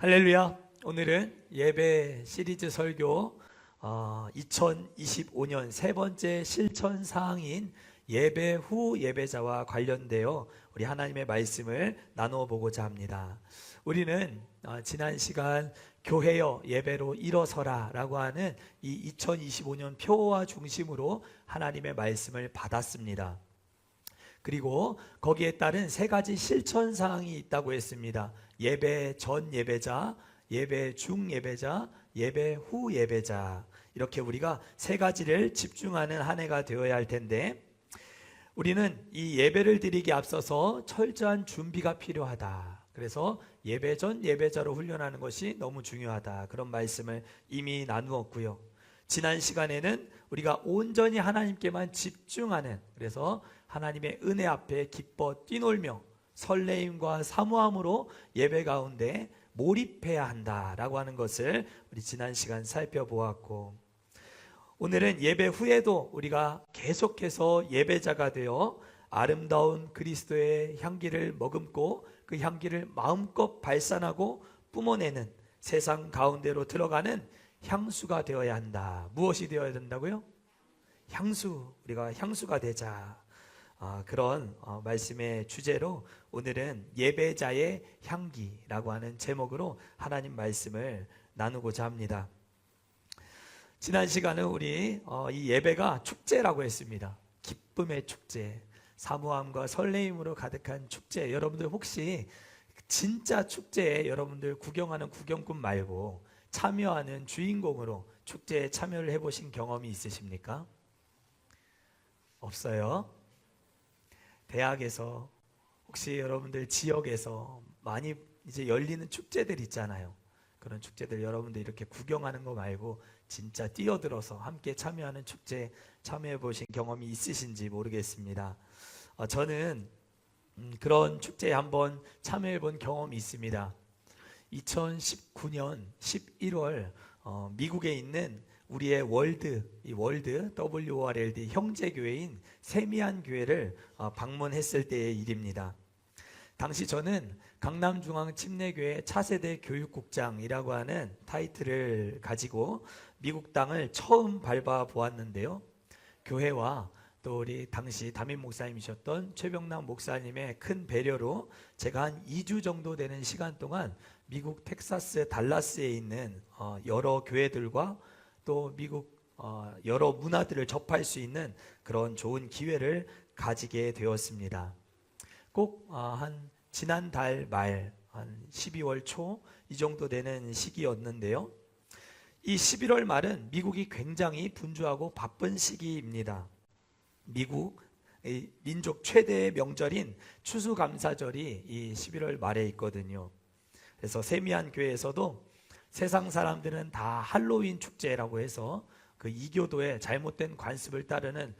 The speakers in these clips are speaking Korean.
할렐루야. 오늘은 예배 시리즈 설교 2025년 세 번째 실천 사항인 예배 후 예배자와 관련되어 우리 하나님의 말씀을 나누어 보고자 합니다. 우리는 지난 시간 교회여 예배로 일어서라 라고 하는 이 2025년 표와 중심으로 하나님의 말씀을 받았습니다. 그리고 거기에 따른 세 가지 실천 사항이 있다고 했습니다. 예배 전 예배자, 예배 중 예배자, 예배 후 예배자, 이렇게 우리가 세 가지를 집중하는 한 해가 되어야 할 텐데, 우리는 이 예배를 드리기 앞서서 철저한 준비가 필요하다. 그래서 예배 전 예배자로 훈련하는 것이 너무 중요하다, 그런 말씀을 이미 나누었고요. 지난 시간에는 우리가 온전히 하나님께만 집중하는, 그래서 하나님의 은혜 앞에 기뻐 뛰놀며 설레임과 사모함으로 예배 가운데 몰입해야 한다라고 하는 것을 우리 지난 시간 살펴보았고, 오늘은 예배 후에도 우리가 계속해서 예배자가 되어 아름다운 그리스도의 향기를 머금고 그 향기를 마음껏 발산하고 뿜어내는 세상 가운데로 들어가는 향수가 되어야 한다. 무엇이 되어야 된다고요? 향수. 우리가 향수가 되자. 그런 말씀의 주제로 오늘은 예배자의 향기라고 하는 제목으로 하나님 말씀을 나누고자 합니다. 지난 시간은 우리 이 예배가 축제라고 했습니다. 기쁨의 축제, 사모함과 설레임으로 가득한 축제. 여러분들 혹시 진짜 축제에 여러분들 구경하는 구경꾼 말고 참여하는 주인공으로 축제에 참여를 해보신 경험이 있으십니까? 없어요? 대학에서 혹시 여러분들 지역에서 많이 이제 열리는 축제들 있잖아요. 그런 축제들 여러분들 이렇게 구경하는 거 말고 진짜 뛰어들어서 함께 참여하는 축제 참여해 보신 경험이 있으신지 모르겠습니다. 저는 그런 축제에 한번 참여해 본 경험이 있습니다. 2019년 11월 미국에 있는 우리의 이 월드 WORLD 형제교회인 세미안 교회를 방문했을 때의 일입니다. 당시 저는 강남중앙침례교회 차세대 교육국장이라고 하는 타이틀을 가지고 미국 땅을 처음 밟아 보았는데요. 교회와 또 우리 당시 담임 목사님이셨던 최병남 목사님의 큰 배려로 제가 한 2주 정도 되는 시간 동안 미국 텍사스 달라스에 있는 여러 교회들과 또 미국 여러 문화들을 접할 수 있는 그런 좋은 기회를 가지게 되었습니다. 꼭 한 지난달 말, 한 12월 초 이 정도 되는 시기였는데요. 이 11월 말은 미국이 굉장히 분주하고 바쁜 시기입니다. 미국 민족 최대의 명절인 추수감사절이 이 11월 말에 있거든요. 그래서 세미안 교회에서도 세상 사람들은 다 할로윈 축제라고 해서 그 이교도의 잘못된 관습을 따르는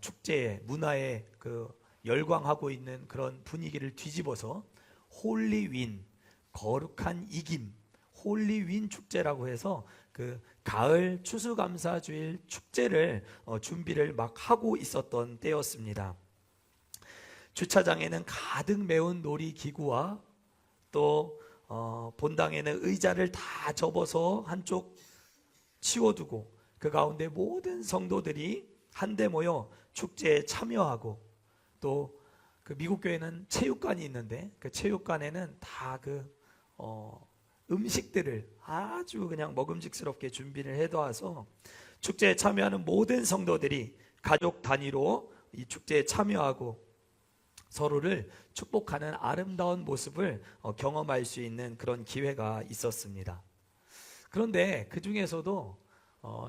축제의 문화에 그 열광하고 있는 그런 분위기를 뒤집어서 홀리윈, 거룩한 이김, 홀리윈 축제라고 해서 그 가을 추수감사주일 축제를 준비를 막 하고 있었던 때였습니다. 주차장에는 가득 메운 놀이기구와 또 본당에는 의자를 다 접어서 한쪽 치워두고 그 가운데 모든 성도들이 한데 모여 축제에 참여하고, 또 그 미국 교회는 체육관이 있는데 그 체육관에는 다 그 음식들을 아주 그냥 먹음직스럽게 준비를 해둬서 축제에 참여하는 모든 성도들이 가족 단위로 이 축제에 참여하고 서로를 축복하는 아름다운 모습을 경험할 수 있는 그런 기회가 있었습니다. 그런데 그 중에서도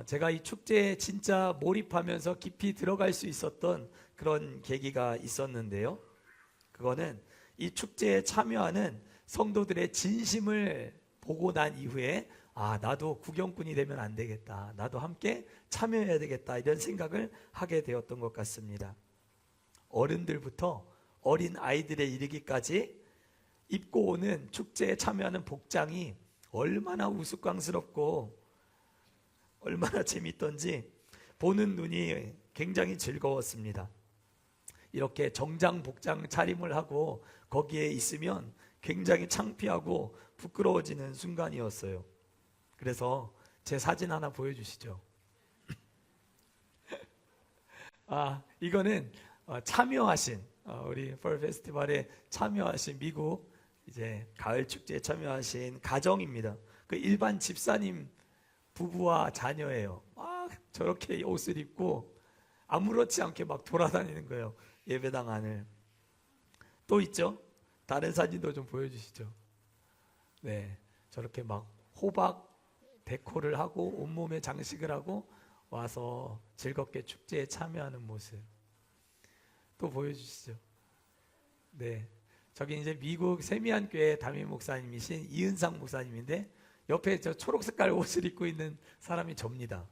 제가 이 축제에 진짜 몰입하면서 깊이 들어갈 수 있었던 그런 계기가 있었는데요. 그거는 이 축제에 참여하는 성도들의 진심을 보고 난 이후에 나도 구경꾼이 되면 안 되겠다, 나도 함께 참여해야 되겠다, 이런 생각을 하게 되었던 것 같습니다. 어른들부터 어린 아이들에 이르기까지 입고 오는 축제에 참여하는 복장이 얼마나 우스꽝스럽고 얼마나 재밌던지 보는 눈이 굉장히 즐거웠습니다. 이렇게 정장 복장 차림을 하고 거기에 있으면 굉장히 창피하고 부끄러워지는 순간이었어요. 그래서 제 사진 하나 보여주시죠. 이거는 참여하신 우리 펄 페스티벌에 참여하신 미국 이제 가을 축제에 참여하신 가정입니다. 그 일반 집사님 부부와 자녀예요. 막 저렇게 옷을 입고 아무렇지 않게 막 돌아다니는 거예요. 예배당 안을. 또 있죠? 다른 사진도 좀 보여주시죠. 네, 저렇게 막 호박 데코를 하고 온몸에 장식을 하고 와서 즐겁게 축제에 참여하는 모습. 또 보여주시죠. 네, 저기 이제 미국 세미안 교회 담임 목사님이신 이은상 목사님인데 옆에 저 초록 색깔 옷을 입고 있는 사람이 접니다.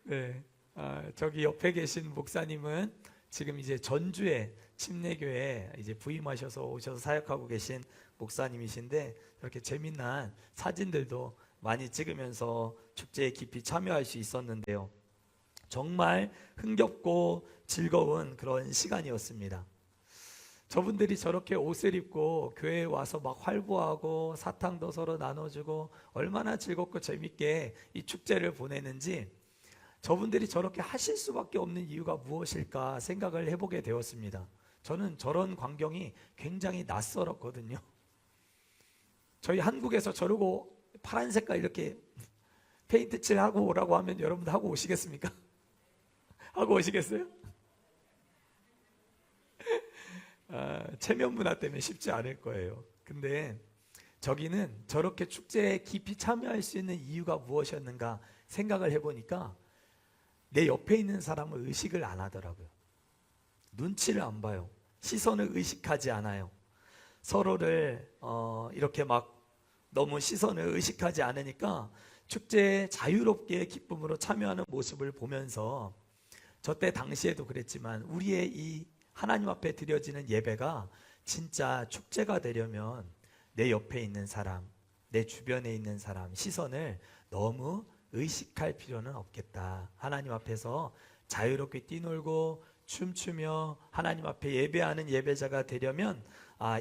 네, 저기 옆에 계신 목사님은 지금 이제 전주에 침례교회에 이제 부임하셔서 오셔서 사역하고 계신 목사님이신데 이렇게 재미난 사진들도 많이 찍으면서 축제에 깊이 참여할 수 있었는데요. 정말 흥겹고 즐거운 그런 시간이었습니다. 저분들이 저렇게 옷을 입고 교회에 와서 막 활보하고 사탕도 서로 나눠주고 얼마나 즐겁고 재밌게 이 축제를 보내는지 저분들이 저렇게 하실 수밖에 없는 이유가 무엇일까 생각을 해보게 되었습니다. 저는 저런 광경이 굉장히 낯설었거든요. 저희 한국에서 저러고 파란 색깔 이렇게 페인트 칠하고 오라고 하면 여러분들 하고 오시겠습니까? 하고 오시겠어요? 체면 문화 때문에 쉽지 않을 거예요. 근데 저기는 저렇게 축제에 깊이 참여할 수 있는 이유가 무엇이었는가 생각을 해보니까 내 옆에 있는 사람을 의식을 안 하더라고요. 눈치를 안 봐요. 시선을 의식하지 않아요. 서로를 이렇게 막 너무 시선을 의식하지 않으니까 축제에 자유롭게 기쁨으로 참여하는 모습을 보면서 저 때 당시에도 그랬지만 우리의 이 하나님 앞에 드려지는 예배가 진짜 축제가 되려면 내 옆에 있는 사람, 내 주변에 있는 사람 시선을 너무 의식할 필요는 없겠다. 하나님 앞에서 자유롭게 뛰놀고 춤추며 하나님 앞에 예배하는 예배자가 되려면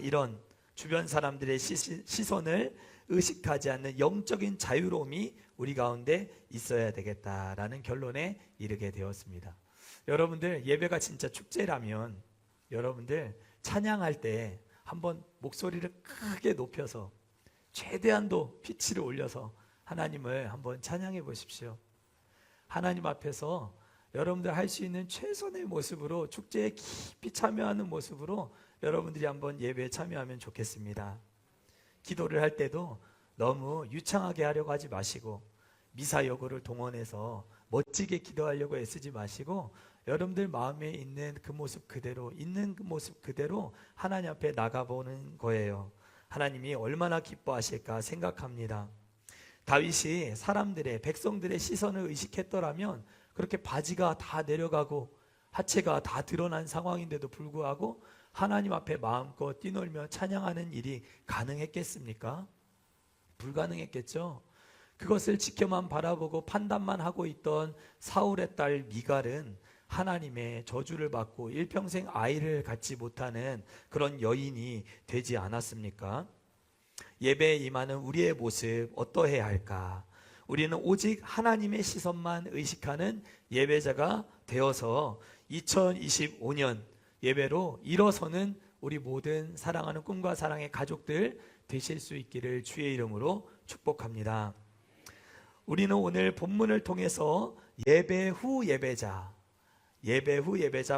이런 주변 사람들의 시선을 의식하지 않는 영적인 자유로움이 우리 가운데 있어야 되겠다라는 결론에 이르게 되었습니다. 여러분들 예배가 진짜 축제라면 여러분들 찬양할 때 한번 목소리를 크게 높여서 최대한도 피치를 올려서 하나님을 한번 찬양해 보십시오. 하나님 앞에서 여러분들 할 수 있는 최선의 모습으로 축제에 깊이 참여하는 모습으로 여러분들이 한번 예배에 참여하면 좋겠습니다. 기도를 할 때도 너무 유창하게 하려고 하지 마시고 미사여구를 동원해서 멋지게 기도하려고 애쓰지 마시고 여러분들 마음에 있는 그 모습 그대로 있는 그 모습 그대로 하나님 앞에 나가보는 거예요. 하나님이 얼마나 기뻐하실까 생각합니다. 다윗이 사람들의 백성들의 시선을 의식했더라면 그렇게 바지가 다 내려가고 하체가 다 드러난 상황인데도 불구하고 하나님 앞에 마음껏 뛰놀며 찬양하는 일이 가능했겠습니까? 불가능했겠죠. 그것을 지켜만 바라보고 판단만 하고 있던 사울의 딸 미갈은 하나님의 저주를 받고 일평생 아이를 갖지 못하는 그런 여인이 되지 않았습니까? 예배에 임하는 우리의 모습 어떠해야 할까? 우리는 오직 하나님의 시선만 의식하는 예배자가 되어서 2025년 예배로 일어서는 우리 모든 사랑하는 꿈과 사랑의 가족들 되실 수 있기를 주의 이름으로 축복합니다. 우리는 오늘 본문을 통해서 예배 후 예배자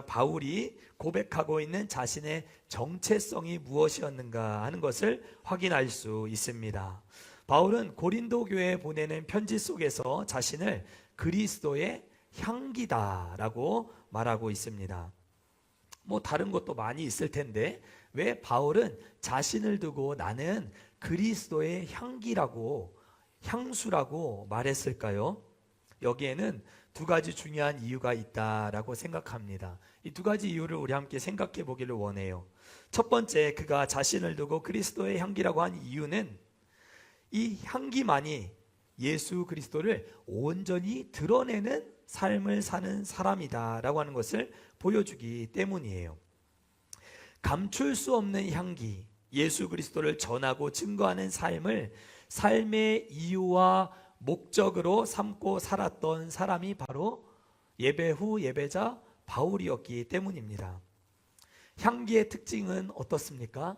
바울이 고백하고 있는 자신의 정체성이 무엇이었는가 하는 것을 확인할 수 있습니다. 바울은 고린도 교회에 보내는 편지 속에서 자신을 그리스도의 향기다라고 말하고 있습니다. 뭐 다른 것도 많이 있을 텐데 왜 바울은 자신을 두고 나는 그리스도의 향기라고 향수라고 말했을까요? 여기에는 두 가지 중요한 이유가 있다라고 생각합니다. 이 두 가지 이유를 우리 함께 생각해 보기를 원해요. 첫 번째, 그가 자신을 두고 그리스도의 향기라고 한 이유는 이 향기만이 예수 그리스도를 온전히 드러내는 삶을 사는 사람이다라고 하는 것을 보여주기 때문이에요. 감출 수 없는 향기, 예수 그리스도를 전하고 증거하는 삶을 삶의 이유와 목적으로 삼고 살았던 사람이 바로 예배 후 예배자 바울이었기 때문입니다. 향기의 특징은 어떻습니까?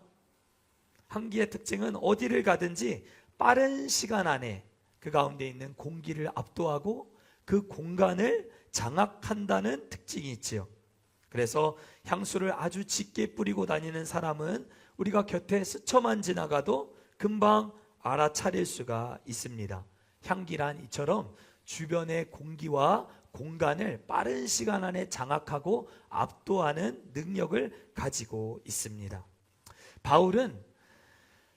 향기의 특징은 어디를 가든지 빠른 시간 안에 그 가운데 있는 공기를 압도하고 그 공간을 장악한다는 특징이 있지요. 그래서 향수를 아주 짙게 뿌리고 다니는 사람은 우리가 곁에 스쳐만 지나가도 금방 알아차릴 수가 있습니다. 향기란 이처럼 주변의 공기와 공간을 빠른 시간 안에 장악하고 압도하는 능력을 가지고 있습니다. 바울은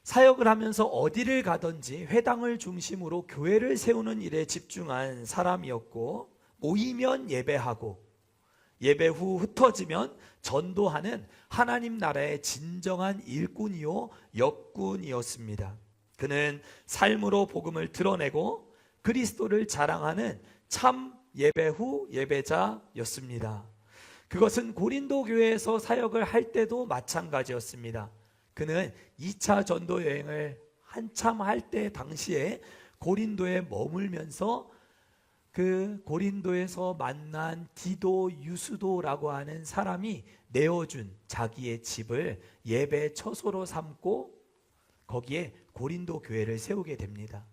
사역을 하면서 어디를 가든지 회당을 중심으로 교회를 세우는 일에 집중한 사람이었고, 모이면 예배하고 예배 후 흩어지면 전도하는 하나님 나라의 진정한 일꾼이요 역군이었습니다. 그는 삶으로 복음을 드러내고 그리스도를 자랑하는 참 예배 후 예배자였습니다. 그것은 고린도 교회에서 사역을 할 때도 마찬가지였습니다. 그는 2차 전도 여행을 한참 할 때 당시에 고린도에 머물면서 그 고린도에서 만난 디도 유스도라고 하는 사람이 내어준 자기의 집을 예배 처소로 삼고 거기에 고린도 교회를 세우게 됩니다.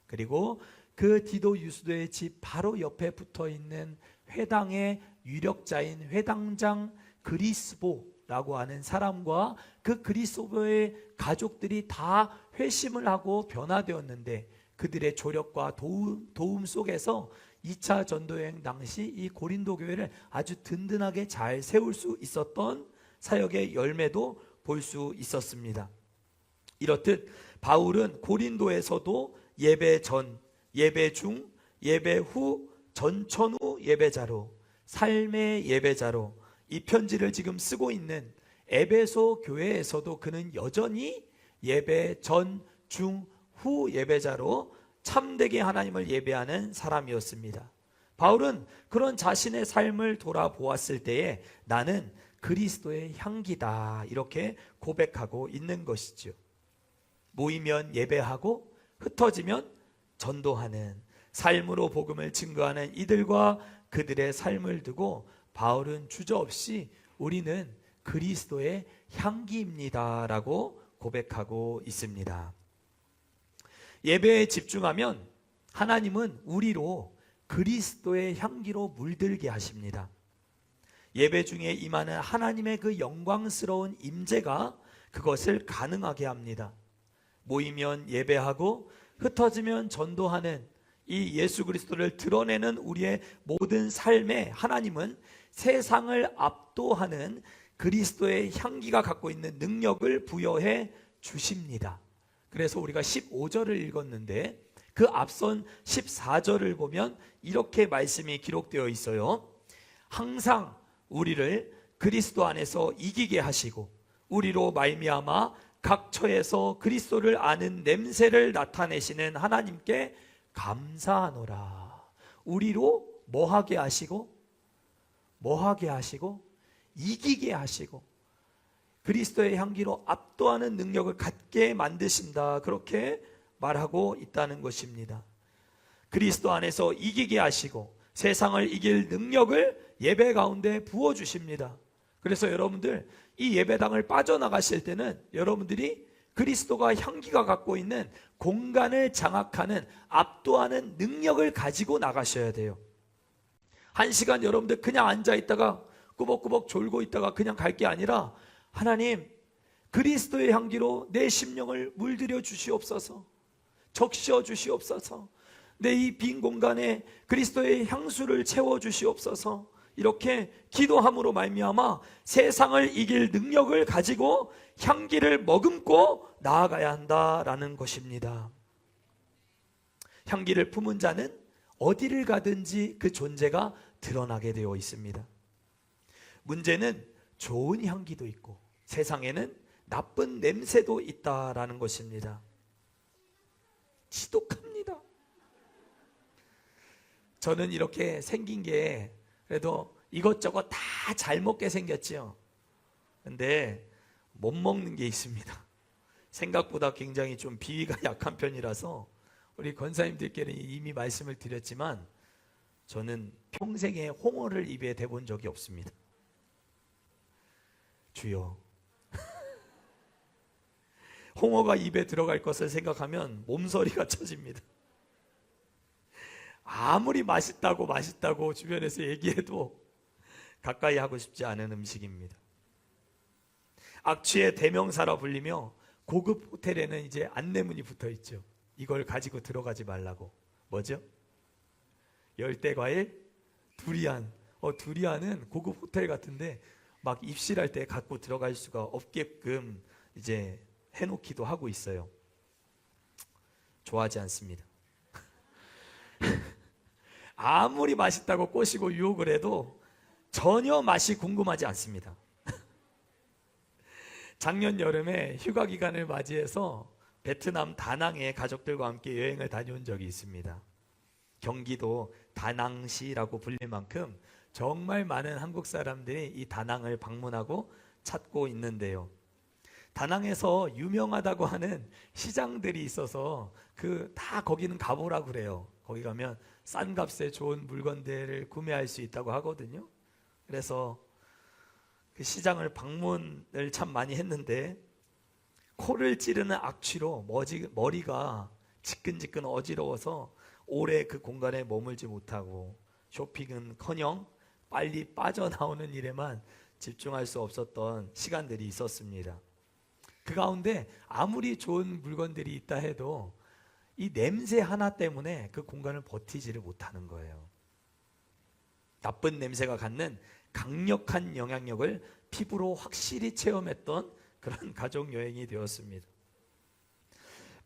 그리고 그 디도 유스도의 집 바로 옆에 붙어 있는 회당의 유력자인 회당장 그리스보라고 하는 사람과 그 그리스보의 가족들이 다 회심을 하고 변화되었는데, 그들의 조력과 도움 속에서 2차 전도여행 당시 이 고린도 교회를 아주 든든하게 잘 세울 수 있었던 사역의 열매도 볼 수 있었습니다. 이렇듯 바울은 고린도에서도 예배 전, 예배 중, 예배 후, 전천후 예배자로, 삶의 예배자로 이 편지를 지금 쓰고 있는 에베소 교회에서도 그는 여전히 예배 전, 중, 후 예배자로 참되게 하나님을 예배하는 사람이었습니다. 바울은 그런 자신의 삶을 돌아보았을 때에 나는 그리스도의 향기다 이렇게 고백하고 있는 것이죠. 모이면 예배하고 흩어지면 전도하는 삶으로 복음을 증거하는 이들과 그들의 삶을 두고 바울은 주저없이 우리는 그리스도의 향기입니다 라고 고백하고 있습니다. 예배에 집중하면 하나님은 우리로 그리스도의 향기로 물들게 하십니다. 예배 중에 임하는 하나님의 그 영광스러운 임재가 그것을 가능하게 합니다. 모이면 예배하고 흩어지면 전도하는 이 예수 그리스도를 드러내는 우리의 모든 삶에 하나님은 세상을 압도하는 그리스도의 향기가 갖고 있는 능력을 부여해 주십니다. 그래서 우리가 15절을 읽었는데 그 앞선 14절을 보면 이렇게 말씀이 기록되어 있어요. 항상 우리를 그리스도 안에서 이기게 하시고 우리로 말미암아 각 처에서 그리스도를 아는 냄새를 나타내시는 하나님께 감사하노라. 우리로 뭐하게 하시고 이기게 하시고 그리스도의 향기로 압도하는 능력을 갖게 만드신다, 그렇게 말하고 있다는 것입니다. 그리스도 안에서 이기게 하시고 세상을 이길 능력을 예배 가운데 부어주십니다. 그래서 여러분들 이 예배당을 빠져나가실 때는 여러분들이 그리스도가 향기가 갖고 있는 공간을 장악하는 압도하는 능력을 가지고 나가셔야 돼요. 한 시간 여러분들 그냥 앉아있다가 꾸벅꾸벅 졸고 있다가 그냥 갈 게 아니라, 하나님 그리스도의 향기로 내 심령을 물들여 주시옵소서, 적셔 주시옵소서, 내 이 빈 공간에 그리스도의 향수를 채워 주시옵소서, 이렇게 기도함으로 말미암아 세상을 이길 능력을 가지고 향기를 머금고 나아가야 한다라는 것입니다. 향기를 품은 자는 어디를 가든지 그 존재가 드러나게 되어 있습니다. 문제는 좋은 향기도 있고 세상에는 나쁜 냄새도 있다라는 것입니다. 지독합니다. 저는 이렇게 생긴 게 그래도 이것저것 다 잘 먹게 생겼죠. 근데 못 먹는 게 있습니다. 생각보다 굉장히 좀 비위가 약한 편이라서 우리 권사님들께는 이미 말씀을 드렸지만 저는 평생에 홍어를 입에 대본 적이 없습니다. 주여, 홍어가 입에 들어갈 것을 생각하면 몸서리가 쳐집니다. 아무리 맛있다고 주변에서 얘기해도 가까이 하고 싶지 않은 음식입니다. 악취의 대명사라 불리며 고급 호텔에는 이제 안내문이 붙어 있죠. 이걸 가지고 들어가지 말라고. 뭐죠? 열대과일, 두리안. 두리안은 고급 호텔 같은데 막 입실할 때 갖고 들어갈 수가 없게끔 이제 해놓기도 하고 있어요. 좋아하지 않습니다. 아무리 맛있다고 꼬시고 유혹을 해도 전혀 맛이 궁금하지 않습니다. 작년 여름에 휴가 기간을 맞이해서 베트남 다낭에 가족들과 함께 여행을 다녀온 적이 있습니다. 경기도 다낭시라고 불릴 만큼 정말 많은 한국 사람들이 이 다낭을 방문하고 찾고 있는데요. 다낭에서 유명하다고 하는 시장들이 있어서 다 거기는 가보라고 그래요. 거기 가면 싼 값에 좋은 물건들을 구매할 수 있다고 하거든요. 그래서 그 시장을 방문을 참 많이 했는데 코를 찌르는 악취로 머리가 지끈지끈 어지러워서 오래 그 공간에 머물지 못하고 쇼핑은커녕 빨리 빠져나오는 일에만 집중할 수 없었던 시간들이 있었습니다. 그 가운데 아무리 좋은 물건들이 있다 해도 이 냄새 하나 때문에 그 공간을 버티지를 못하는 거예요. 나쁜 냄새가 갖는 강력한 영향력을 피부로 확실히 체험했던 그런 가족여행이 되었습니다.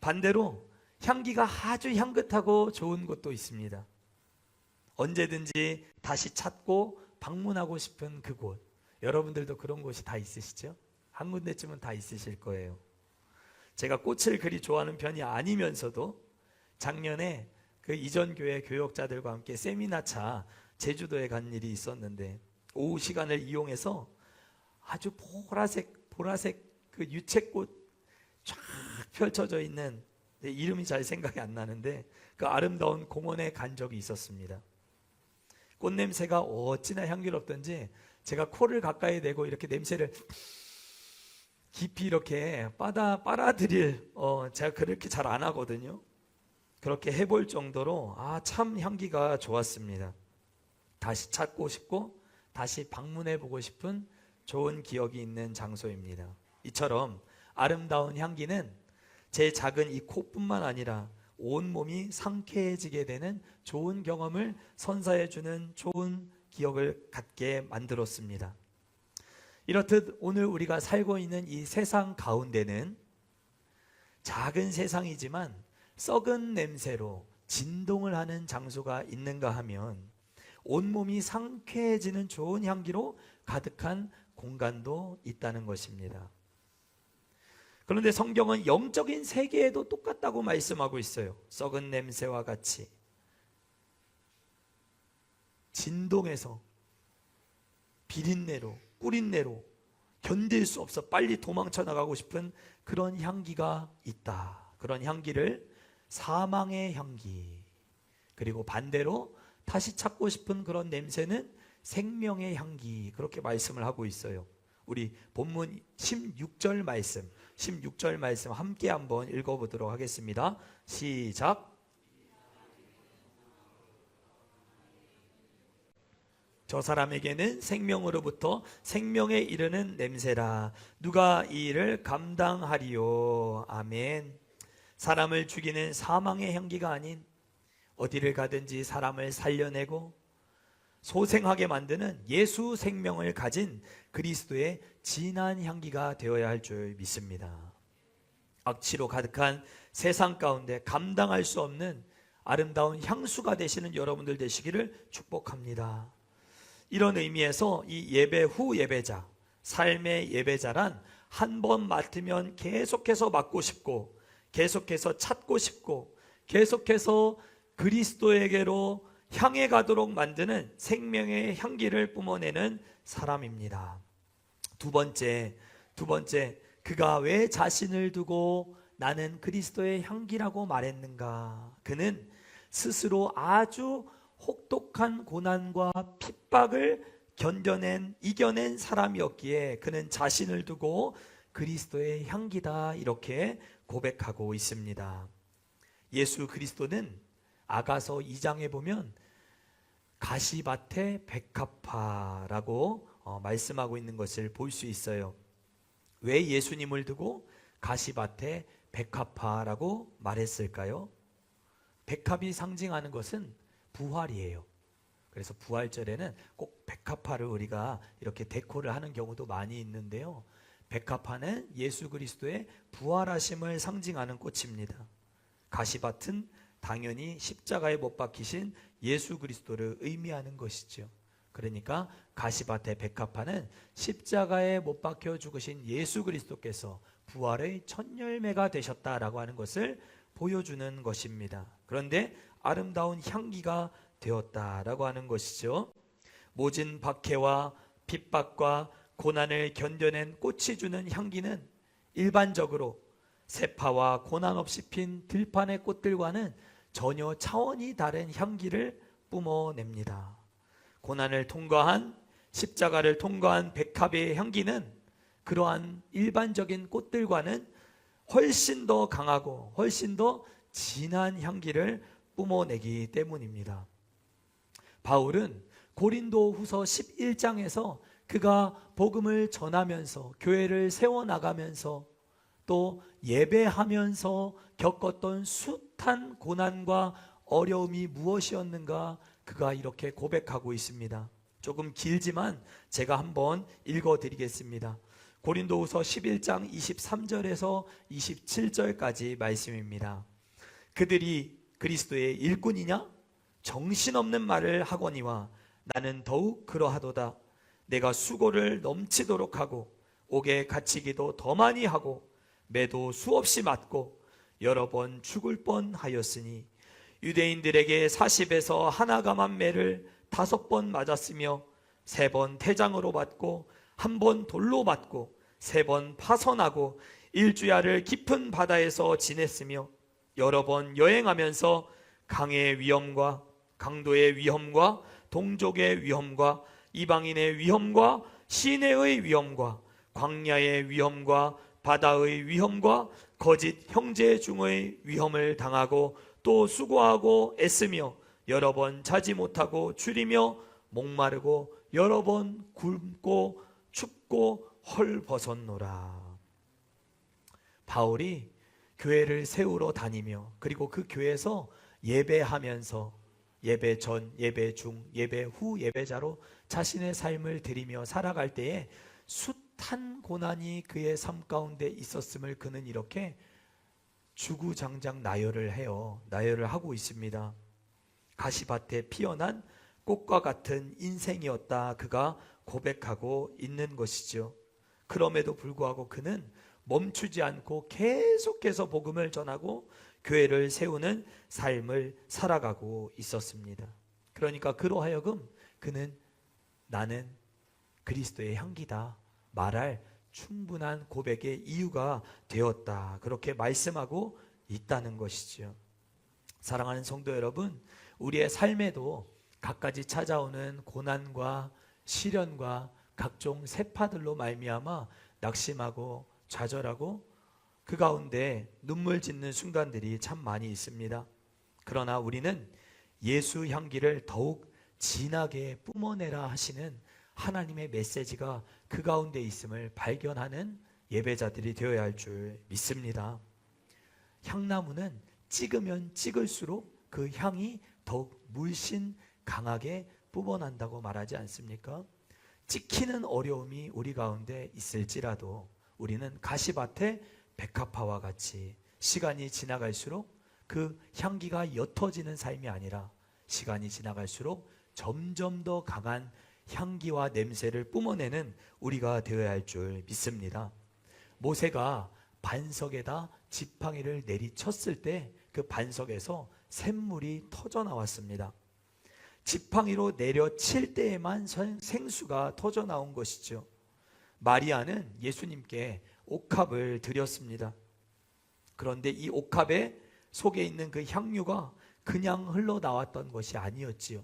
반대로 향기가 아주 향긋하고 좋은 곳도 있습니다. 언제든지 다시 찾고 방문하고 싶은 그곳. 여러분들도 그런 곳이 다 있으시죠? 한 군데쯤은 다 있으실 거예요. 제가 꽃을 그리 좋아하는 편이 아니면서도 작년에 그 이전 교회 교역자들과 함께 세미나차 제주도에 간 일이 있었는데 오후 시간을 이용해서 아주 보라색 그 유채꽃 쫙 펼쳐져 있는, 이름이 잘 생각이 안 나는데 그 아름다운 공원에 간 적이 있었습니다. 꽃 냄새가 어찌나 향기롭던지 제가 코를 가까이 대고 이렇게 냄새를 깊이 이렇게 빨아들일 제가 그렇게 잘 안 하거든요. 그렇게 해볼 정도로 참 향기가 좋았습니다. 다시 찾고 싶고 다시 방문해보고 싶은 좋은 기억이 있는 장소입니다. 이처럼 아름다운 향기는 제 작은 이 코뿐만 아니라 온몸이 상쾌해지게 되는 좋은 경험을 선사해주는 좋은 기억을 갖게 만들었습니다. 이렇듯 오늘 우리가 살고 있는 이 세상 가운데는 작은 세상이지만 썩은 냄새로 진동을 하는 장소가 있는가 하면 온몸이 상쾌해지는 좋은 향기로 가득한 공간도 있다는 것입니다. 그런데 성경은 영적인 세계에도 똑같다고 말씀하고 있어요. 썩은 냄새와 같이 진동해서 비린내로 꿀린내로 견딜 수 없어 빨리 도망쳐 나가고 싶은 그런 향기가 있다. 그런 향기를 사망의 향기, 그리고 반대로 다시 찾고 싶은 그런 냄새는 생명의 향기, 그렇게 말씀을 하고 있어요. 우리 본문 16절 말씀 함께 한번 읽어보도록 하겠습니다. 시작. 저 사람에게는 생명으로부터 생명에 이르는 냄새라. 누가 이 일을 감당하리요. 아멘. 사람을 죽이는 사망의 향기가 아닌 어디를 가든지 사람을 살려내고 소생하게 만드는 예수 생명을 가진 그리스도의 진한 향기가 되어야 할 줄 믿습니다. 악취로 가득한 세상 가운데 감당할 수 없는 아름다운 향수가 되시는 여러분들 되시기를 축복합니다. 이런 의미에서 이 예배 후 예배자, 삶의 예배자란 한 번 맡으면 계속해서 맡고 싶고 계속해서 찾고 싶고 계속해서 그리스도에게로 향해 가도록 만드는 생명의 향기를 뿜어내는 사람입니다. 두 번째 그가 왜 자신을 두고 나는 그리스도의 향기라고 말했는가? 그는 스스로 아주 혹독한 고난과 핍박을 이겨낸 사람이었기에 그는 자신을 두고 그리스도의 향기다 이렇게 고백하고 있습니다. 예수 그리스도는 아가서 2장에 보면 가시밭의 백합화라고 말씀하고 있는 것을 볼 수 있어요. 왜 예수님을 두고 가시밭의 백합화라고 말했을까요? 백합이 상징하는 것은 부활이에요. 그래서 부활절에는 꼭 백합화를 우리가 이렇게 데코를 하는 경우도 많이 있는데요. 백합화는 예수 그리스도의 부활하심을 상징하는 꽃입니다. 가시밭은 당연히 십자가에 못 박히신 예수 그리스도를 의미하는 것이죠. 그러니까 가시밭의 백합화는 십자가에 못 박혀 죽으신 예수 그리스도께서 부활의 첫 열매가 되셨다라고 하는 것을 보여주는 것입니다. 그런데 아름다운 향기가 되었다라고 하는 것이죠. 모진 박해와 핍박과 고난을 견뎌낸 꽃이 주는 향기는 일반적으로 세파와 고난 없이 핀 들판의 꽃들과는 전혀 차원이 다른 향기를 뿜어냅니다. 고난을 통과한 십자가를 통과한 백합의 향기는 그러한 일반적인 꽃들과는 훨씬 더 강하고 훨씬 더 진한 향기를 뿜어내기 때문입니다. 바울은 고린도 후서 11장에서 그가 복음을 전하면서 교회를 세워나가면서 또 예배하면서 겪었던 숱한 고난과 어려움이 무엇이었는가 그가 이렇게 고백하고 있습니다. 조금 길지만 제가 한번 읽어드리겠습니다. 고린도후서 11장 23절에서 27절까지 말씀입니다. 그들이 그리스도의 일꾼이냐? 정신없는 말을 하거니와 나는 더욱 그러하도다. 내가 수고를 넘치도록 하고 옥에 갇히기도 더 많이 하고 매도 수없이 맞고 여러 번 죽을 뻔하였으니 유대인들에게 40에서 하나감한 매를 5번 맞았으며 3번 태장으로 맞고 1번 돌로 맞고 3번 파선하고 일주야를 깊은 바다에서 지냈으며 여러 번 여행하면서 강의 위험과 강도의 위험과 동족의 위험과 이방인의 위험과 시내의 위험과 광야의 위험과 바다의 위험과 거짓 형제 중의 위험을 당하고 또 수고하고 애쓰며 여러 번 자지 못하고 줄이며 목마르고 여러 번 굶고 춥고 헐벗었노라. 바울이 교회를 세우러 다니며 그리고 그 교회에서 예배하면서 예배 전, 예배 중, 예배 후 예배자로 자신의 삶을 드리며 살아갈 때에 숱한 고난이 그의 삶 가운데 있었음을 그는 이렇게 주구장창 나열을 하고 있습니다. 가시밭에 피어난 꽃과 같은 인생이었다 그가 고백하고 있는 것이죠. 그럼에도 불구하고 그는 멈추지 않고 계속해서 복음을 전하고 교회를 세우는 삶을 살아가고 있었습니다. 그러니까 그로 하여금 그는 나는 그리스도의 향기다 말할 충분한 고백의 이유가 되었다 그렇게 말씀하고 있다는 것이죠. 사랑하는 성도 여러분, 우리의 삶에도 갖가지 찾아오는 고난과 시련과 각종 세파들로 말미암아 낙심하고 좌절하고 그 가운데 눈물 짓는 순간들이 참 많이 있습니다. 그러나 우리는 예수 향기를 더욱 진하게 뿜어내라 하시는 하나님의 메시지가 그 가운데 있음을 발견하는 예배자들이 되어야 할 줄 믿습니다. 향나무는 찍으면 찍을수록 그 향이 더욱 물씬 강하게 뿜어난다고 말하지 않습니까? 찍히는 어려움이 우리 가운데 있을지라도 우리는 가시밭의 백합화와 같이 시간이 지나갈수록 그 향기가 옅어지는 삶이 아니라 시간이 지나갈수록 점점 더 강한 향기와 냄새를 뿜어내는 우리가 되어야 할 줄 믿습니다. 모세가 반석에다 지팡이를 내리쳤을 때 그 반석에서 샘물이 터져 나왔습니다. 지팡이로 내려칠 때에만 생수가 터져 나온 것이죠. 마리아는 예수님께 옥합을 드렸습니다. 그런데 이 옥합에 속에 있는 그 향유가 그냥 흘러나왔던 것이 아니었지요.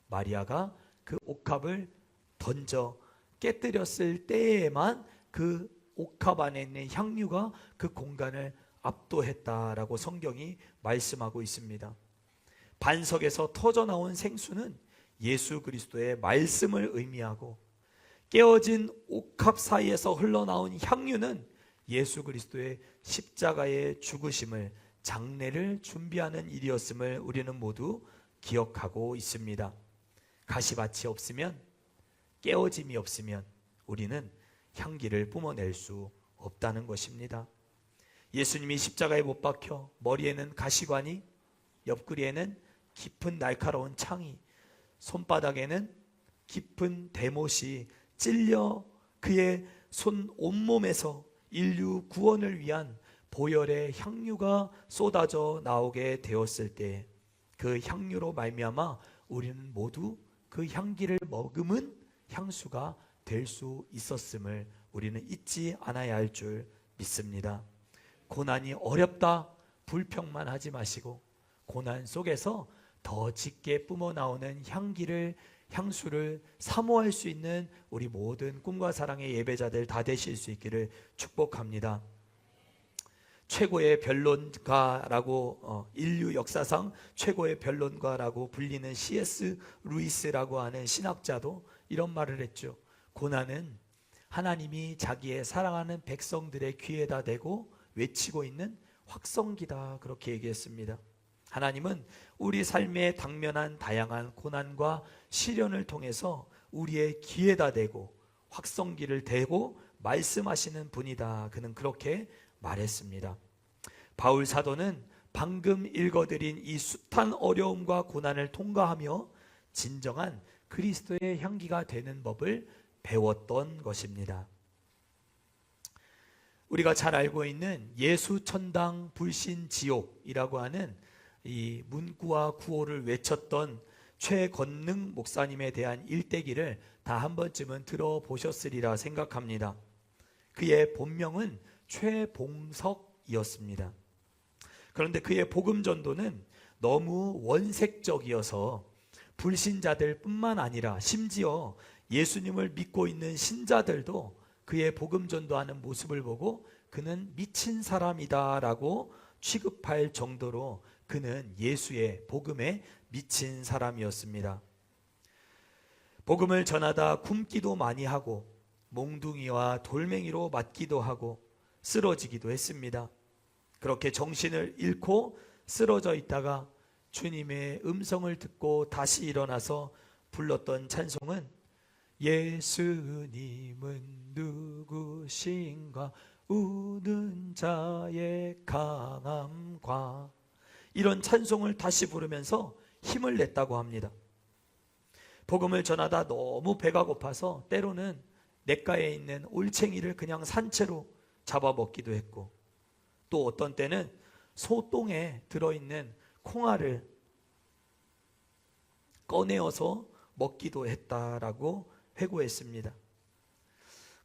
마리아가 그 옥합을 던져 깨뜨렸을 때에만 그 옥합 안에 있는 향유가 그 공간을 압도했다라고 성경이 말씀하고 있습니다. 반석에서 터져나온 생수는 예수 그리스도의 말씀을 의미하고, 깨어진 옥합 사이에서 흘러나온 향유는 예수 그리스도의 십자가의 죽으심을, 장례를 준비하는 일이었음을 우리는 모두 기억하고 있습니다. 가시밭이 없으면, 깨어짐이 없으면 우리는 향기를 뿜어낼 수 없다는 것입니다. 예수님이 십자가에 못 박혀 머리에는 가시관이, 옆구리에는 깊은 날카로운 창이, 손바닥에는 깊은 대못이 찔려 그의 손 온몸에서 인류 구원을 위한 보혈의 향유가 쏟아져 나오게 되었을 때, 그 향유로 말미암아 우리는 모두 그 향기를 머금은 향수가 될 수 있었음을 우리는 잊지 않아야 할 줄 믿습니다. 고난이 어렵다 불평만 하지 마시고, 고난 속에서 더 짙게 뿜어 나오는 향수를 사모할 수 있는 우리 모든 꿈과 사랑의 예배자들 다 되실 수 있기를 축복합니다. 최고의 변론가라고, 인류 역사상 최고의 변론가라고 불리는 C.S. 루이스라고 하는 신학자도 이런 말을 했죠. 고난은 하나님이 자기의 사랑하는 백성들의 귀에다 대고 외치고 있는 확성기다, 그렇게 얘기했습니다. 하나님은 우리 삶에 당면한 다양한 고난과 시련을 통해서 우리의 귀에다 대고 확성기를 대고 말씀하시는 분이다, 그는 그렇게 말했습니다. 바울 사도는 방금 읽어드린 이 숱한 어려움과 고난을 통과하며 진정한 그리스도의 향기가 되는 법을 배웠던 것입니다. 우리가 잘 알고 있는 예수천당 불신지옥이라고 하는 이 문구와 구호를 외쳤던 최건능 목사님에 대한 일대기를 다 한 번쯤은 들어보셨으리라 생각합니다. 그의 본명은 최봉석이었습니다. 그런데 그의 복음 전도는 너무 원색적이어서 불신자들 뿐만 아니라 심지어 예수님을 믿고 있는 신자들도 그의 복음 전도하는 모습을 보고 그는 미친 사람이다 라고 취급할 정도로 그는 예수의 복음에 미친 사람이었습니다. 복음을 전하다 굶기도 많이 하고 몽둥이와 돌멩이로 맞기도 하고 쓰러지기도 했습니다. 그렇게 정신을 잃고 쓰러져 있다가 주님의 음성을 듣고 다시 일어나서 불렀던 찬송은 예수님은 누구신가 우는 자의 강함과, 이런 찬송을 다시 부르면서 힘을 냈다고 합니다. 복음을 전하다 너무 배가 고파서 때로는 냇가에 있는 올챙이를 그냥 산채로 잡아먹기도 했고, 또 어떤 때는 소똥에 들어있는 콩알을 꺼내어서 먹기도 했다라고 회고했습니다.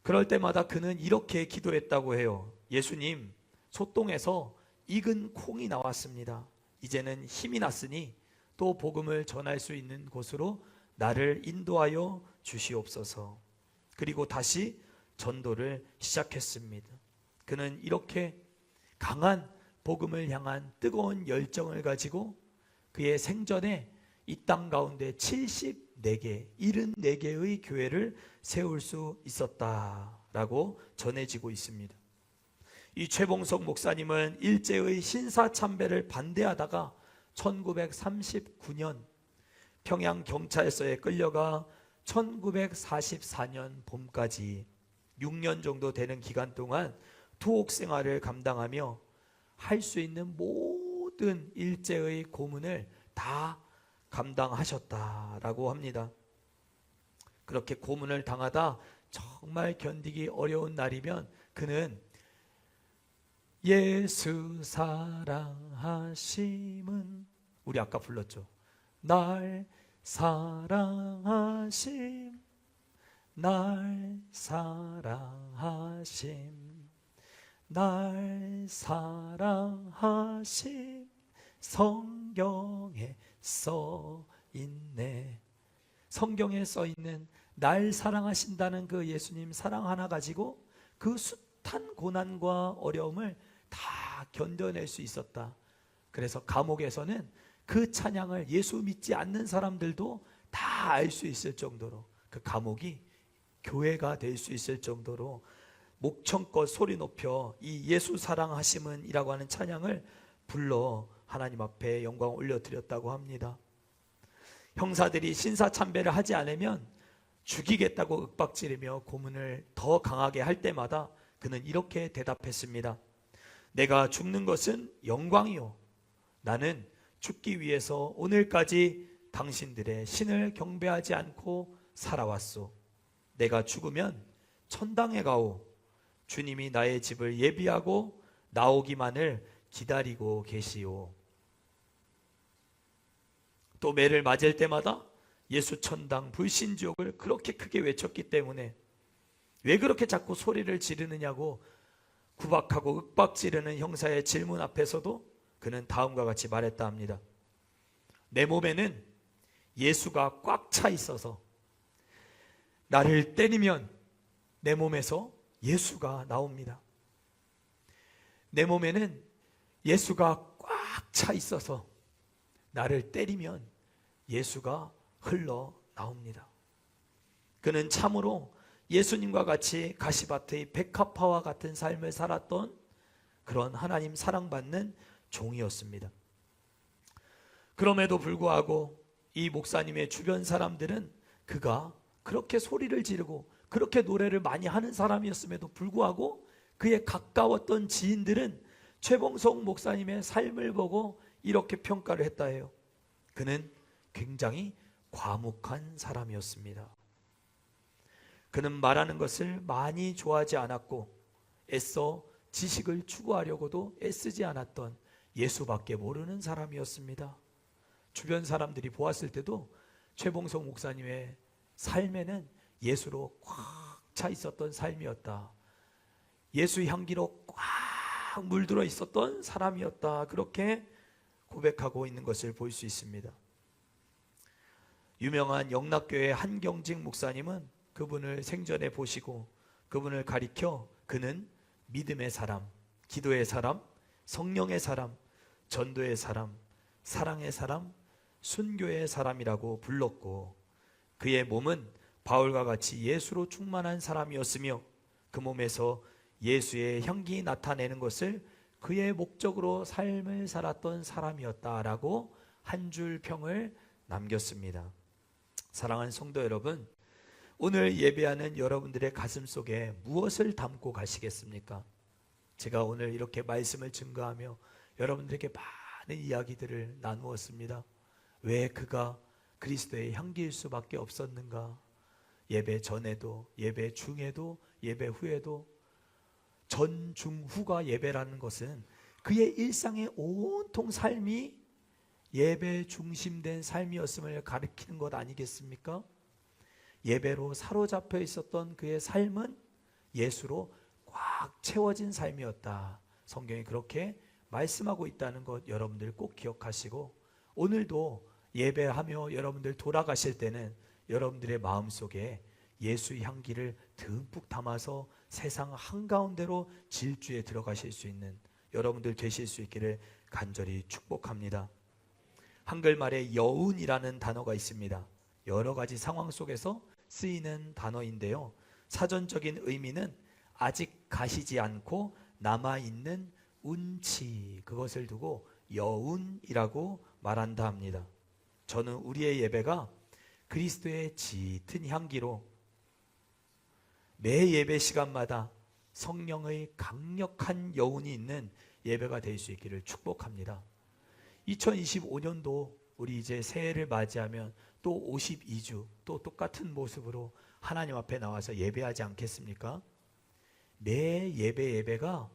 그럴 때마다 그는 이렇게 기도했다고 해요. 예수님, 소똥에서 익은 콩이 나왔습니다. 이제는 힘이 났으니 또 복음을 전할 수 있는 곳으로 나를 인도하여 주시옵소서. 그리고 다시 전도를 시작했습니다. 그는 이렇게 강한 복음을 향한 뜨거운 열정을 가지고 그의 생전에 이 땅 가운데 74개, 74개의 교회를 세울 수 있었다라고 전해지고 있습니다. 이 최봉석 목사님은 일제의 신사참배를 반대하다가 1939년 평양경찰서에 끌려가 1944년 봄까지 6년 정도 되는 기간 동안 투옥 생활을 감당하며 할 수 있는 모든 일제의 고문을 다 감당하셨다라고 합니다. 그렇게 고문을 당하다 정말 견디기 어려운 날이면 그는 예수 사랑하심은, 우리 아까 불렀죠. 날 사랑하심, 날 사랑하심, 날 사랑하신 성경에 써 있네. 성경에 써 있는 날 사랑하신다는 그 예수님 사랑 하나 가지고 그 숱한 고난과 어려움을 다 견뎌낼 수 있었다. 그래서 감옥에서는 그 찬양을 예수 믿지 않는 사람들도 다 알 수 있을 정도로, 그 감옥이 교회가 될 수 있을 정도로 목청껏 소리 높여 이 예수 사랑하심은 이라고 하는 찬양을 불러 하나님 앞에 영광을 올려드렸다고 합니다. 형사들이 신사참배를 하지 않으면 죽이겠다고 윽박지르며 고문을 더 강하게 할 때마다 그는 이렇게 대답했습니다. 내가 죽는 것은 영광이요, 나는 죽기 위해서 오늘까지 당신들의 신을 경배하지 않고 살아왔소. 내가 죽으면 천당에 가오. 주님이 나의 집을 예비하고 나오기만을 기다리고 계시오. 또 매를 맞을 때마다 예수 천당 불신지옥을 그렇게 크게 외쳤기 때문에 왜 그렇게 자꾸 소리를 지르느냐고 구박하고 윽박지르는 형사의 질문 앞에서도 그는 다음과 같이 말했다 합니다. 내 몸에는 예수가 꽉 차 있어서 나를 때리면 내 몸에서 예수가 나옵니다. 내 몸에는 예수가 꽉 차 있어서 나를 때리면 예수가 흘러 나옵니다. 그는 참으로 예수님과 같이 가시밭의 백합화와 같은 삶을 살았던 그런 하나님 사랑받는 종이었습니다. 그럼에도 불구하고 이 목사님의 주변 사람들은 그가 그렇게 소리를 지르고 그렇게 노래를 많이 하는 사람이었음에도 불구하고 그의 가까웠던 지인들은 최봉성 목사님의 삶을 보고 이렇게 평가를 했다 해요. 그는 굉장히 과묵한 사람이었습니다. 그는 말하는 것을 많이 좋아하지 않았고 애써 지식을 추구하려고도 애쓰지 않았던 예수밖에 모르는 사람이었습니다. 주변 사람들이 보았을 때도 최봉성 목사님의 삶에는 예수로 꽉 차 있었던 삶이었다. 예수 향기로 꽉 물들어 있었던 사람이었다. 그렇게 고백하고 있는 것을 볼 수 있습니다. 유명한 영락교회 한경직 목사님은 그분을 생전에 보시고 그분을 가리켜 그는 믿음의 사람, 기도의 사람, 성령의 사람, 전도의 사람, 사랑의 사람, 순교의 사람이라고 불렀고 그의 몸은 바울과 같이 예수로 충만한 사람이었으며 그 몸에서 예수의 향기 나타내는 것을 그의 목적으로 삶을 살았던 사람이었다라고 한 줄 평을 남겼습니다. 사랑하는 성도 여러분, 오늘 예배하는 여러분들의 가슴 속에 무엇을 담고 가시겠습니까? 제가 오늘 이렇게 말씀을 증거하며 여러분들에게 많은 이야기들을 나누었습니다. 왜 그가 그리스도의 향기일 수밖에 없었는가? 예배 전에도, 예배 중에도, 예배 후에도 전, 중, 후가 예배라는 것은 그의 일상의 온통 삶이 예배 중심된 삶이었음을 가리키는 것 아니겠습니까? 예배로 사로잡혀 있었던 그의 삶은 예수로 꽉 채워진 삶이었다. 성경이 그렇게 말씀하고 있다는 것 여러분들 꼭 기억하시고 오늘도 예배하며 여러분들 돌아가실 때는 여러분들의 마음속에 예수의 향기를 듬뿍 담아서 세상 한가운데로 질주에 들어가실 수 있는 여러분들 되실 수 있기를 간절히 축복합니다. 한글말에 여운이라는 단어가 있습니다. 여러 가지 상황 속에서 쓰이는 단어인데요. 사전적인 의미는 아직 가시지 않고 남아있는 운치, 그것을 두고 여운이라고 말한다 합니다. 저는 우리의 예배가 그리스도의 짙은 향기로 매 예배 시간마다 성령의 강력한 여운이 있는 예배가 될 수 있기를 축복합니다. 2025년도 우리 이제 새해를 맞이하면 또 52주 또 똑같은 모습으로 하나님 앞에 나와서 예배하지 않겠습니까? 매 예배가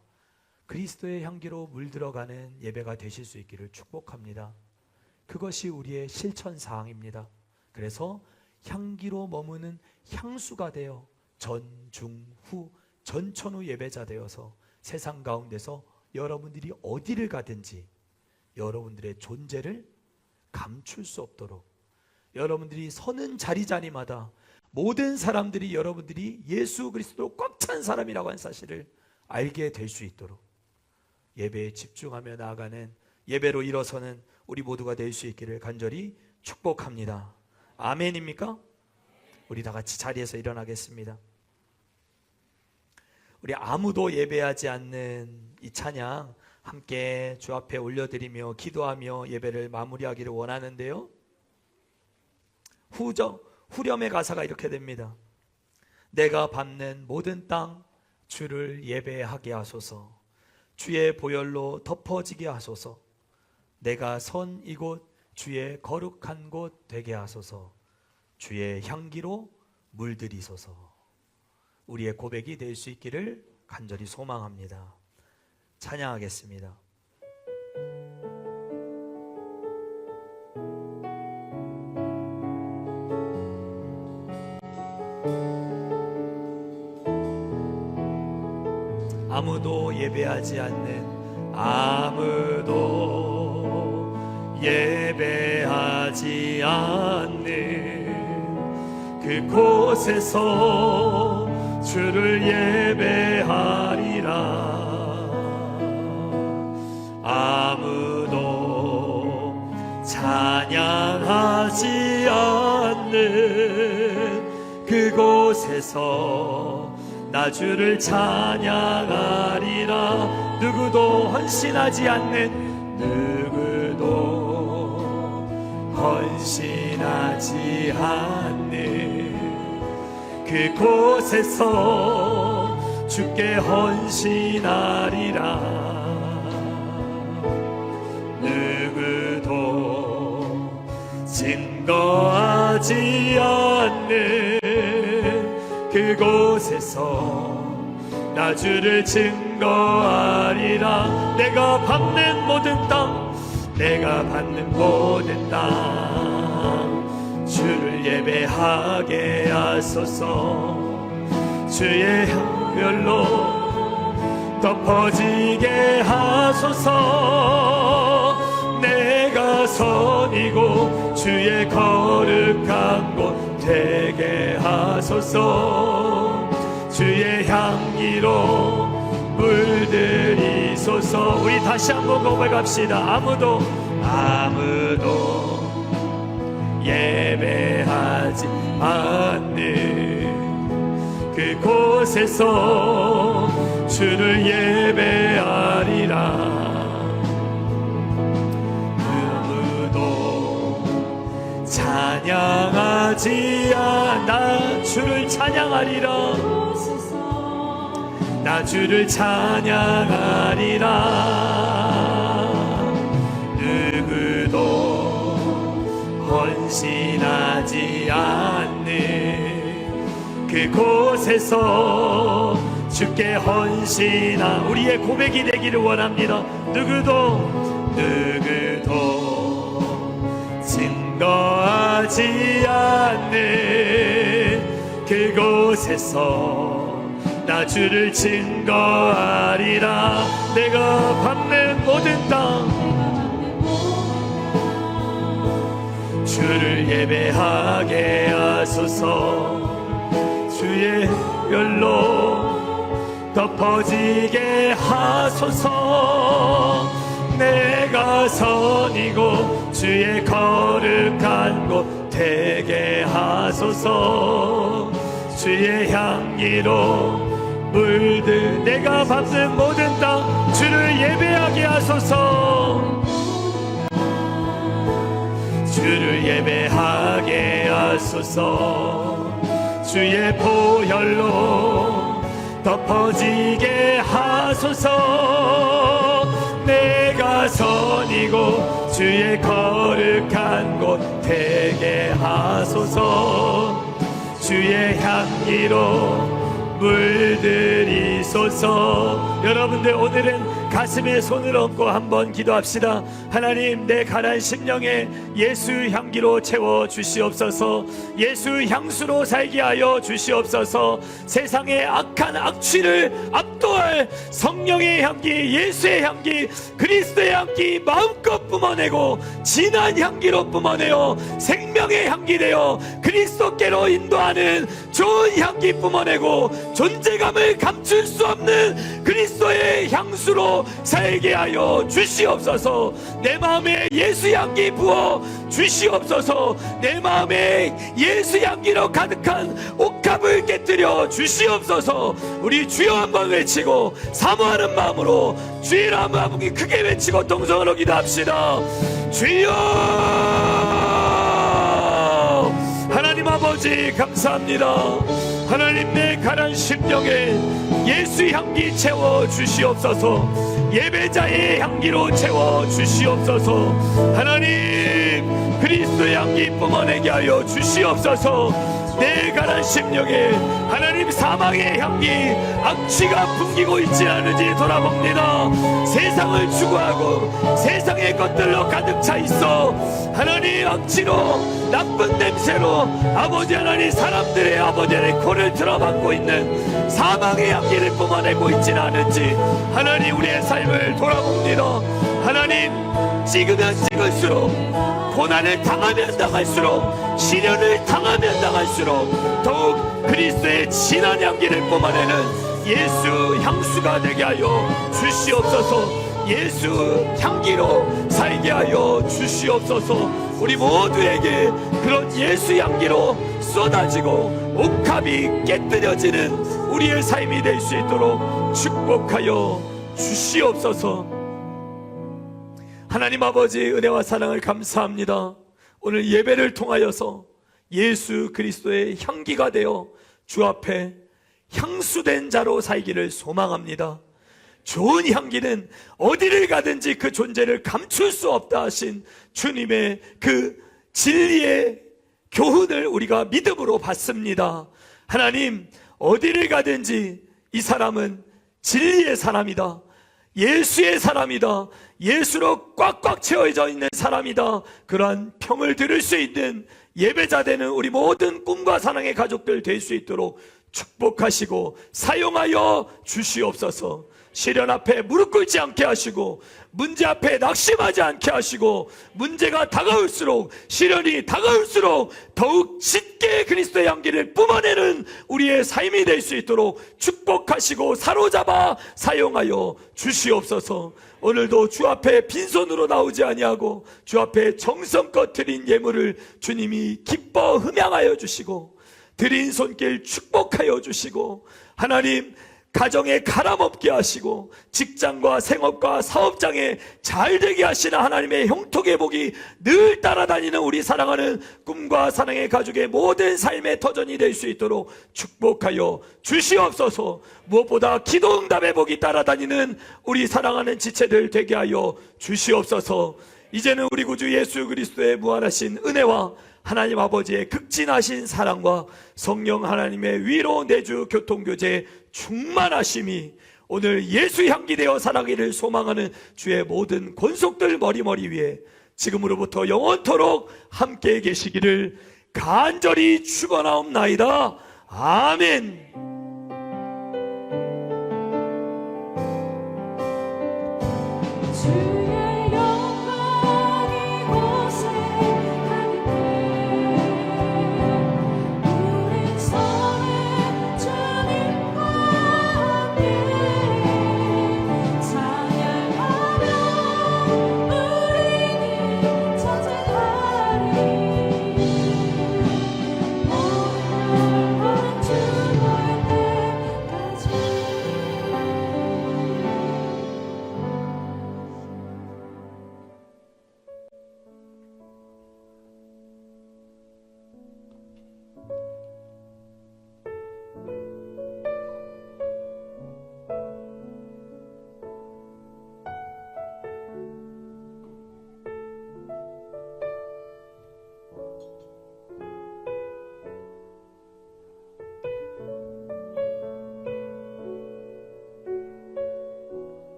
그리스도의 향기로 물들어가는 예배가 되실 수 있기를 축복합니다. 그것이 우리의 실천사항입니다. 그래서 향기로 머무는 향수가 되어 전, 중, 후, 전천후 예배자 되어서 세상 가운데서 여러분들이 어디를 가든지 여러분들의 존재를 감출 수 없도록, 여러분들이 서는 자리자리마다 모든 사람들이 여러분들이 예수 그리스도로 꽉 찬 사람이라고 하는 사실을 알게 될 수 있도록 예배에 집중하며 나아가는, 예배로 일어서는 우리 모두가 될 수 있기를 간절히 축복합니다. 아멘입니까? 우리 다 같이 자리에서 일어나겠습니다. 우리 아무도 예배하지 않는 이 찬양 함께 주 앞에 올려드리며 기도하며 예배를 마무리하기를 원하는데요, 후렴의 가사가 이렇게 됩니다. 내가 밟는 모든 땅 주를 예배하게 하소서. 주의 보혈로 덮어지게 하소서. 내가 선 이곳 주의 거룩한 곳 되게 하소서. 주의 향기로 물들이소서. 우리의 고백이 될 수 있기를 간절히 소망합니다. 찬양하겠습니다. 아무도 예배하지 않는, 아무도 예배하지 않는 그곳에서 주를 예배하리라. 아무도 찬양하지 않는 그곳에서 나 주를 찬양하리라. 누구도 헌신하지 않는, 누구도 헌신하지 않는 그곳에서 주께 헌신하리라. 누구도 증거하지 않는 그곳에서 나 주를 증거하리라. 내가 밟는 모든 땅, 내가 밟는 모든 땅 주를 예배하게 하소서. 주의 향별로 덮어지게 하소서. 내가 선이고 주의 거룩한 곳 되게 하소서. 주의 향기로 물들이소서. 우리 다시 한번 고백합시다. 아무도 예배하지 않는 그곳에서 주를 예배하리라. 찬양하지 않아 주를 찬양하리라. 나 주를 찬양하리라. 누구도 헌신하지 않는 그곳에서 주께 헌신하 우리의 고백이 되기를 원합니다. 누구도 증거하지 않는 그곳에서 나 주를 증거하리라. 내가 밟는 모든 땅 주를 예배하게 하소서. 주의 별로 덮어지게 하소서. 내가 선이고 주의 거룩한 곳 되게 하소서. 주의 향기로 물들 내가 밟는 모든 땅 주를 예배하게 하소서. 주를 예배하게 하소서. 주의 보혈로 덮어지게 하소서. 내가 선이고 주의 거룩한 곳 되게 하소서. 주의 향기로 물들이소서. 여러분들 오늘은 가슴에 손을 얹고 한번 기도합시다. 하나님, 내 가난 심령에 예수 향기로 채워 주시옵소서. 예수 향수로 살게 하여 주시옵소서. 세상의 악한 악취를 압도할 성령의 향기, 예수의 향기, 그리스도의 향기 마음껏 뿜어내고 진한 향기로 뿜어내어 생명의 향기 되어 그리스도께로 인도하는 좋은 향기 뿜어내고 존재감을 감출 수 없는 그리스도의 향수로 살게 하여 주시옵소서. 내 마음에 예수 향기 부어 주시옵소서. 내 마음에 예수 향기로 가득한 옥합을 깨뜨려 주시옵소서. 우리 주여 한번 외치고 사모하는 마음으로 주의를 한번 크게 외치고 동성으로 기도합시다. 주여! 하나님 아버지 감사합니다. 하나님, 내 가난 심령에 예수 향기 채워 주시옵소서. 예배자의 향기로 채워 주시옵소서. 하나님, 그리스도의 향기 뿜어내게 하여 주시옵소서. 내 가난 심령에 하나님 사망의 향기, 악취가 풍기고 있지 않은지 돌아봅니다. 세상을 추구하고 세상의 것들로 가득 차 있어 하나님 악취로, 나쁜 냄새로 아버지 하나님 사람들의 아버지 하나님 코를 들어받고 있는 사망의 향기를 뿜어내고 있지는 않은지 하나님 우리의 삶을 돌아봅니다. 하나님, 찍으면 찍을수록, 고난을 당하면 당할수록, 시련을 당하면 당할수록 더욱 그리스도의 진한 향기를 뿜어내는 예수 향수가 되게 하여 주시옵소서. 예수 향기로 살게 하여 주시옵소서. 우리 모두에게 그런 예수 향기로 쏟아지고 옥합이 깨뜨려지는 우리의 삶이 될 수 있도록 축복하여 주시옵소서. 하나님 아버지, 은혜와 사랑을 감사합니다. 오늘 예배를 통하여서 예수 그리스도의 향기가 되어 주 앞에 향수된 자로 살기를 소망합니다. 좋은 향기는 어디를 가든지 그 존재를 감출 수 없다 하신 주님의 그 진리의 교훈을 우리가 믿음으로 받습니다. 하나님, 어디를 가든지 이 사람은 진리의 사람이다, 예수의 사람이다, 예수로 꽉꽉 채워져 있는 사람이다, 그러한 평을 들을 수 있는 예배자 되는 우리 모든 꿈과 사랑의 가족들 될 수 있도록 축복하시고 사용하여 주시옵소서. 시련 앞에 무릎 꿇지 않게 하시고, 문제 앞에 낙심하지 않게 하시고, 문제가 다가올수록, 시련이 다가올수록 더욱 짙게 그리스도의 향기를 뿜어내는 우리의 삶이 될 수 있도록 축복하시고 사로잡아 사용하여 주시옵소서. 오늘도 주 앞에 빈손으로 나오지 아니하고 주 앞에 정성껏 드린 예물을 주님이 기뻐 흠양하여 주시고, 드린 손길 축복하여 주시고, 하나님 가정에 가람없게 하시고 직장과 생업과 사업장에 잘되게 하시는 하나님의 형통의 복이 늘 따라다니는 우리 사랑하는 꿈과 사랑의 가족의 모든 삶의 터전이 될 수 있도록 축복하여 주시옵소서. 무엇보다 기도 응답의 복이 따라다니는 우리 사랑하는 지체들 되게 하여 주시옵소서. 이제는 우리 구주 예수 그리스도의 무한하신 은혜와 하나님 아버지의 극진하신 사랑과 성령 하나님의 위로 내주 교통교제 충만하심이 오늘 예수 향기 되어 살아가기를 소망하는 주의 모든 권속들 머리 위에 지금으로부터 영원토록 함께 계시기를 간절히 축원하옵나이다. 아멘.